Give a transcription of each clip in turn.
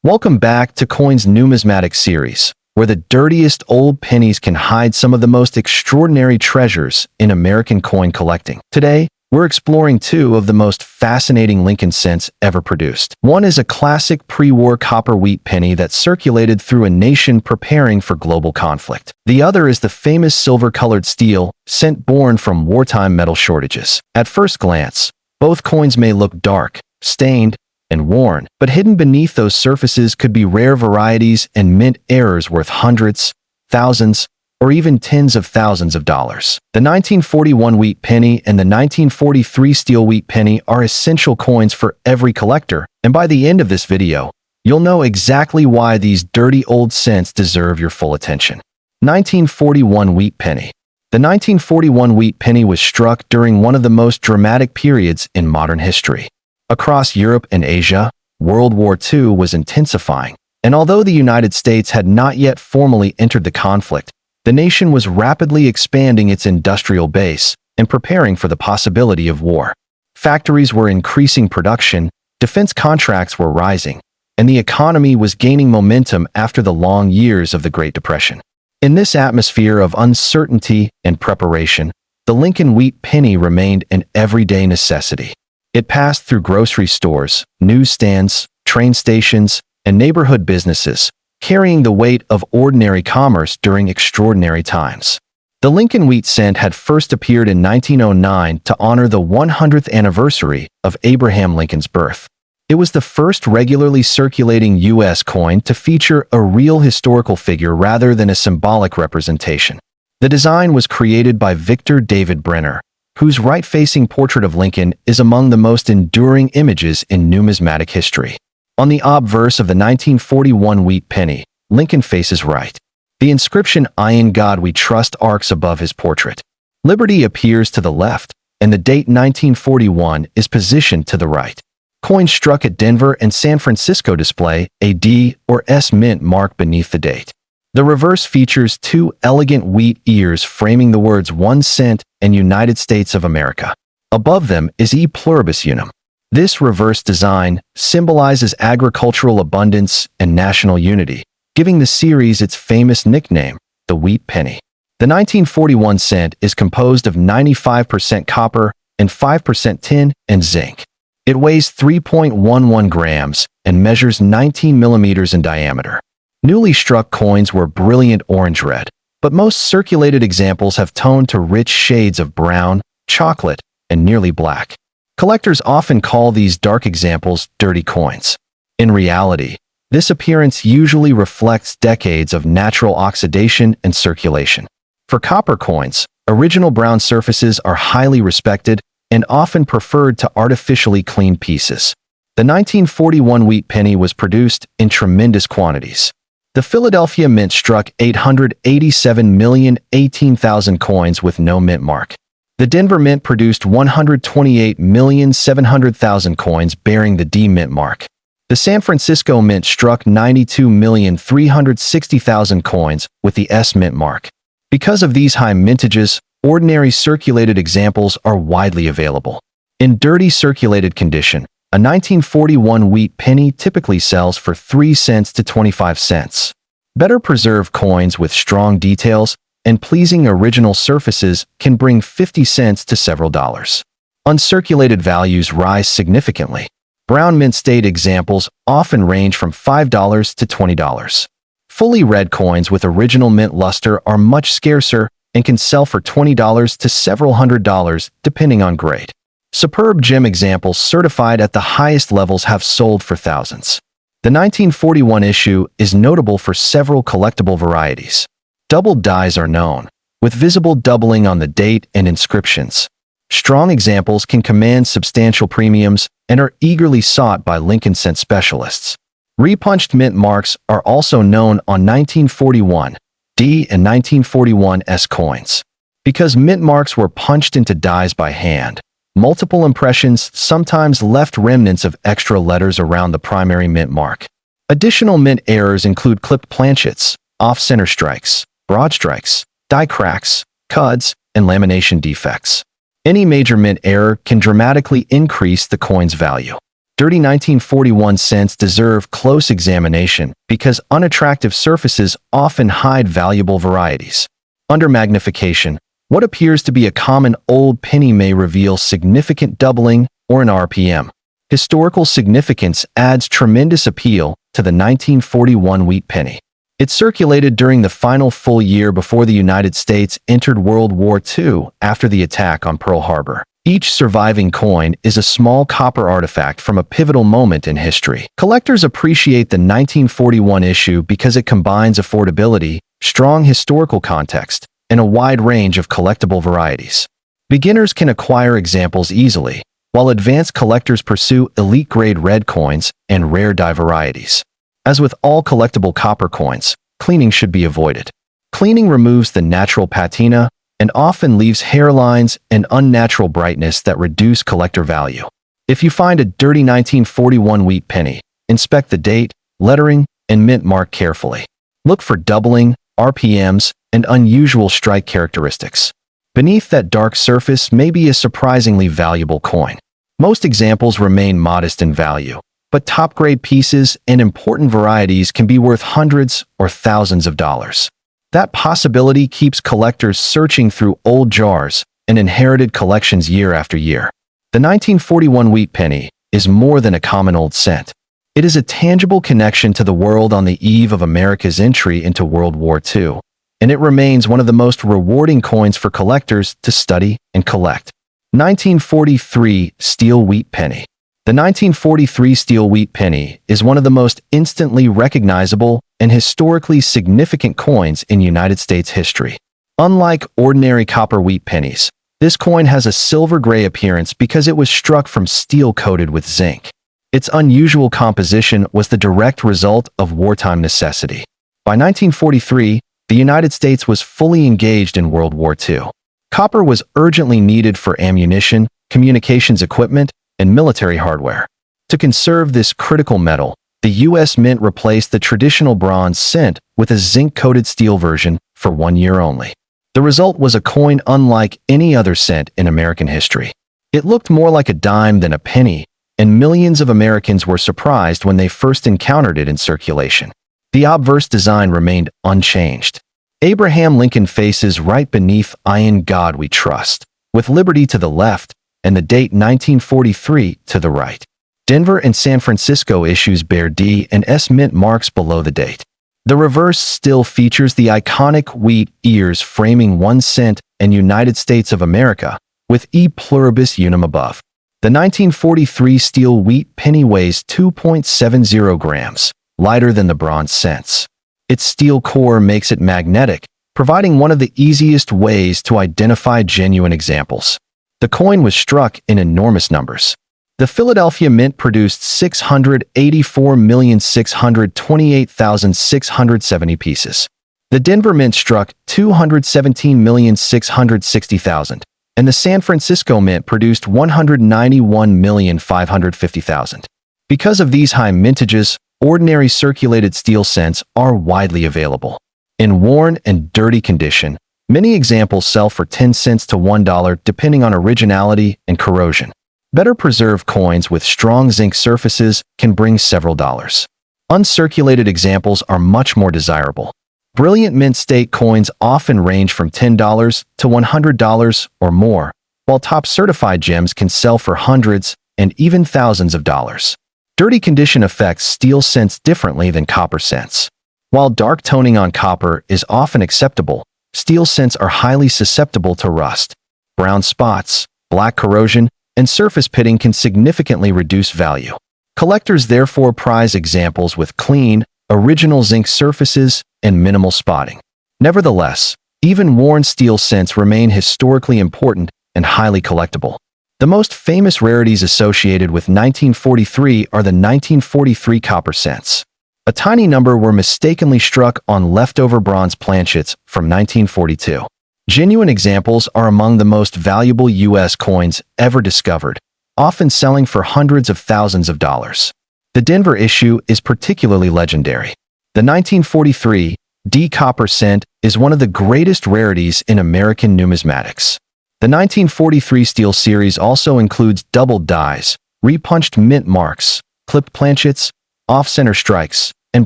Welcome back to Coins Numismatic Series, where the dirtiest old pennies can hide some of the most extraordinary treasures in American coin collecting. Today, we're exploring two of the most fascinating Lincoln cents ever produced. One is a classic pre-war copper wheat penny that circulated through a nation preparing for global conflict. The other is the famous silver-colored steel cent born from wartime metal shortages. At first glance, both coins may look dark, stained, and worn, but hidden beneath those surfaces could be rare varieties and mint errors worth hundreds, thousands, or even tens of thousands of dollars. The 1941 wheat penny and the 1943 steel wheat penny are essential coins for every collector, and by the end of this video, you'll know exactly why these dirty old cents deserve your full attention. 1941 wheat penny. The 1941 wheat penny was struck during one of the most dramatic periods in modern history. Across Europe and Asia, World War II was intensifying, and although the United States had not yet formally entered the conflict, the nation was rapidly expanding its industrial base and preparing for the possibility of war. Factories were increasing production, defense contracts were rising, and the economy was gaining momentum after the long years of the Great Depression. In this atmosphere of uncertainty and preparation, the Lincoln wheat penny remained an everyday necessity. It passed through grocery stores, newsstands, train stations, and neighborhood businesses, carrying the weight of ordinary commerce during extraordinary times. The Lincoln wheat cent had first appeared in 1909 to honor the 100th anniversary of Abraham Lincoln's birth. It was the first regularly circulating U.S. coin to feature a real historical figure rather than a symbolic representation. The design was created by Victor David Brenner, whose right-facing portrait of Lincoln is among the most enduring images in numismatic history. On the obverse of the 1941 wheat penny, Lincoln faces right. The inscription, "In God We Trust," arcs above his portrait. Liberty appears to the left, and the date 1941 is positioned to the right. Coins struck at Denver and San Francisco display a D or S mint mark beneath the date. The reverse features two elegant wheat ears framing the words 1 cent and United States of America. Above them is E pluribus unum. This reverse design symbolizes agricultural abundance and national unity, giving the series its famous nickname, the wheat penny. The 1941 cent is composed of 95% copper and 5% tin and zinc. It weighs 3.11 grams and measures 19 millimeters in diameter. Newly struck coins were brilliant orange-red, but most circulated examples have toned to rich shades of brown, chocolate, and nearly black. Collectors often call these dark examples dirty coins. In reality, this appearance usually reflects decades of natural oxidation and circulation. For copper coins, original brown surfaces are highly respected and often preferred to artificially clean pieces. The 1941 wheat penny was produced in tremendous quantities. The Philadelphia Mint struck 887,018,000 coins with no mint mark. The Denver Mint produced 128,700,000 coins bearing the D mint mark. The San Francisco Mint struck 92,360,000 coins with the S mint mark. Because of these high mintages, ordinary circulated examples are widely available. In dirty circulated condition, a 1941 wheat penny typically sells for 3 cents to 25 cents. Better preserved coins with strong details and pleasing original surfaces can bring 50 cents to several dollars. Uncirculated values rise significantly. Brown mint state examples often range from $5 to $20. Fully red coins with original mint luster are much scarcer and can sell for $20 to several $100 depending on grade. Superb gem examples certified at the highest levels have sold for thousands. The 1941 issue is notable for several collectible varieties. Doubled dies are known, with visible doubling on the date and inscriptions. Strong examples can command substantial premiums and are eagerly sought by Lincoln cent specialists. Repunched mint marks are also known on 1941 D and 1941 S coins. Because mint marks were punched into dies by hand, multiple impressions sometimes left remnants of extra letters around the primary mint mark. Additional mint errors include clipped planchets, off-center strikes, broad strikes, die cracks, cuds, and lamination defects. Any major mint error can dramatically increase the coin's value. Dirty 1941 cents deserve close examination because unattractive surfaces often hide valuable varieties. Under magnification, what appears to be a common old penny may reveal significant doubling or an RPM. Historical significance adds tremendous appeal to the 1941 wheat penny. It circulated during the final full year before the United States entered World War II after the attack on Pearl Harbor. Each surviving coin is a small copper artifact from a pivotal moment in history. Collectors appreciate the 1941 issue because it combines affordability, strong historical context, and a wide range of collectible varieties. Beginners can acquire examples easily, while advanced collectors pursue elite-grade red coins and rare dye varieties. As with all collectible copper coins, cleaning should be avoided. Cleaning removes the natural patina and often leaves hairlines and unnatural brightness that reduce collector value. If you find a dirty 1941 wheat penny, inspect the date, lettering, and mint mark carefully. Look for doubling, RPMs, and unusual strike characteristics. Beneath that dark surface may be a surprisingly valuable coin. Most examples remain modest in value, but top-grade pieces and important varieties can be worth hundreds or thousands of dollars. That possibility keeps collectors searching through old jars and inherited collections year after year. The 1941 wheat penny is more than a common old cent. It is a tangible connection to the world on the eve of America's entry into World War II, and it remains one of the most rewarding coins for collectors to study and collect. 1943 Steel Wheat Penny. The 1943 steel wheat penny is one of the most instantly recognizable and historically significant coins in United States history. Unlike ordinary copper wheat pennies, this coin has a silver-gray appearance because it was struck from steel coated with zinc. Its unusual composition was the direct result of wartime necessity. By 1943, the United States was fully engaged in World War II. Copper was urgently needed for ammunition, communications equipment, and military hardware. To conserve this critical metal, the U.S. Mint replaced the traditional bronze cent with a zinc-coated steel version for 1 year only. The result was a coin unlike any other cent in American history. It looked more like a dime than a penny, and millions of Americans were surprised when they first encountered it in circulation. The obverse design remained unchanged. Abraham Lincoln faces right beneath "In God We Trust," with liberty to the left and the date 1943 to the right. Denver and San Francisco issues bear D and S mint marks below the date. The reverse still features the iconic wheat ears framing 1 cent and United States of America, with E pluribus unum above. The 1943 steel wheat penny weighs 2.70 grams, lighter than the bronze cents. Its steel core makes it magnetic, providing one of the easiest ways to identify genuine examples. The coin was struck in enormous numbers. The Philadelphia Mint produced 684,628,670 pieces. The Denver Mint struck 217,660,000, and the San Francisco Mint produced 191,550,000. Because of these high mintages, ordinary circulated steel cents are widely available. In worn and dirty condition, many examples sell for 10 cents to $1 depending on originality and corrosion. Better preserved coins with strong zinc surfaces can bring several dollars. Uncirculated examples are much more desirable. Brilliant mint state coins often range from $10 to $100 or more, while top certified gems can sell for hundreds and even thousands of dollars. Dirty condition affects steel cents differently than copper cents. While dark toning on copper is often acceptable, steel cents are highly susceptible to rust. Brown spots, black corrosion, and surface pitting can significantly reduce value. Collectors therefore prize examples with clean, original zinc surfaces and minimal spotting. Nevertheless, even worn steel cents remain historically important and highly collectible. The most famous rarities associated with 1943 are the 1943 copper cents. A tiny number were mistakenly struck on leftover bronze planchets from 1942. Genuine examples are among the most valuable U.S. coins ever discovered, often selling for hundreds of thousands of dollars. The Denver issue is particularly legendary. The 1943 D copper cent is one of the greatest rarities in American numismatics. The 1943 steel series also includes doubled dies, repunched mint marks, clipped planchets, off-center strikes, and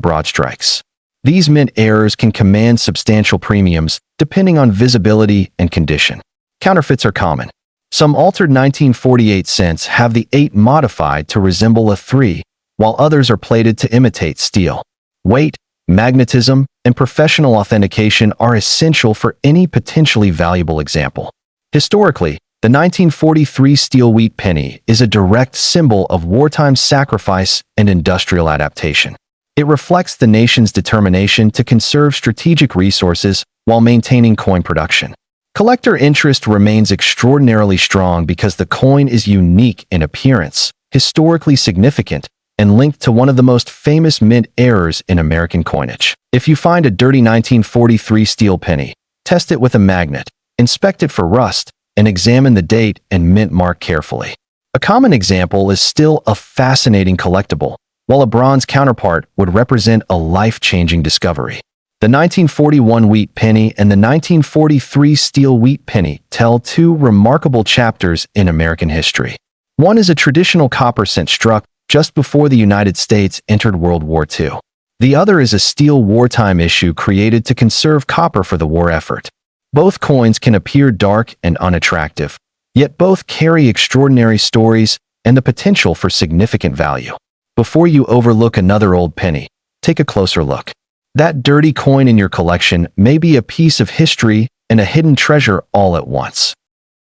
broad strikes. These mint errors can command substantial premiums depending on visibility and condition. Counterfeits are common. Some altered 1948 cents have the 8 modified to resemble a 3, while others are plated to imitate steel. Weight, magnetism, and professional authentication are essential for any potentially valuable example. Historically, the 1943 steel wheat penny is a direct symbol of wartime sacrifice and industrial adaptation. It reflects the nation's determination to conserve strategic resources while maintaining coin production. Collector interest remains extraordinarily strong because the coin is unique in appearance, historically significant, and linked to one of the most famous mint errors in American coinage. If you find a dirty 1943 steel penny, test it with a magnet, inspect it for rust, and examine the date and mint mark carefully. A common example is still a fascinating collectible, while a bronze counterpart would represent a life-changing discovery. The 1941 wheat penny and the 1943 steel wheat penny tell two remarkable chapters in American history. One is a traditional copper cent struck just before the United States entered World War II. The other is a steel wartime issue created to conserve copper for the war effort. Both coins can appear dark and unattractive, yet both carry extraordinary stories and the potential for significant value. Before you overlook another old penny, take a closer look. That dirty coin in your collection may be a piece of history and a hidden treasure all at once.